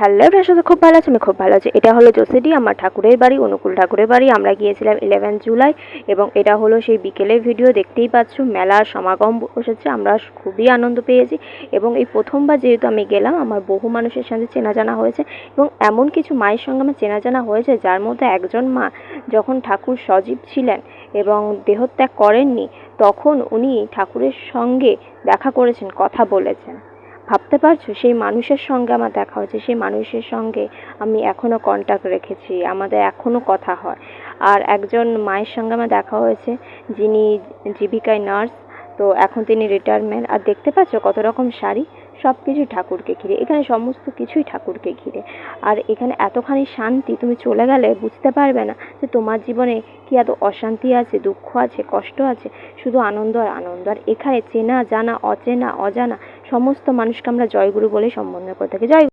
Hello everyone, সাথে খুব ভালো আছি, আমি খুব ভালো আছি। এটা হলো জোসেডি, আমার ঠাকুরের বাড়ি, অনুকূল ঠাকুরের বাড়ি। আমরা গিয়েছিলাম 11 জুলাই এবং এটা হলো সেই বিকেলের ভিডিও। দেখতেই পাচ্ছ মেলার সমাগম বসেছে, আমরা খুবই আনন্দ পেয়েছি এবং এই প্রথমবার যেহেতু আমি গেলাম, আমার বহু মানুষের সাথে চেনা জানা হয়েছে এবং এমন কিছু মায়ের সঙ্গে আমার চেনা জানা হয়েছে যার মধ্যে একজন মা যখন ঠাকুর সজীব ছিলেন এবং দেহত্যাগ করেননি, তখন উনি ঠাকুরের সঙ্গে দেখা করেছেন, কথা বলেছেন। ভাবতে পারছো সেই মানুষের সঙ্গে আমার দেখা হয়েছে, সেই মানুষের সঙ্গে আমি এখনও কন্ট্যাক্ট রেখেছি, আমাদের এখনও কথা হয়। আর একজন মায়ের সঙ্গে আমার দেখা হয়েছে যিনি জীবিকায় নার্স, তো এখন তিনি রিটায়ারমেন্ট। আর দেখতে পাচ্ছ কত রকম শাড়ি, সব কিছুই ঠাকুরকে ঘিরে, এখানে সমস্ত কিছুই ঠাকুরকে ঘিরে। আর এখানে এতখানি শান্তি, তুমি চলে গেলে বুঝতে পারবে না যে তোমার জীবনে কি এত অশান্তি আছে, দুঃখ আছে, কষ্ট আছে, শুধু আনন্দ আর আনন্দ। আর এখানে চেনা জানা অচেনা অজানা সমস্ত মানুষকে আমরা জয়গুরু বলে সম্বোধন করে থাকি। জয়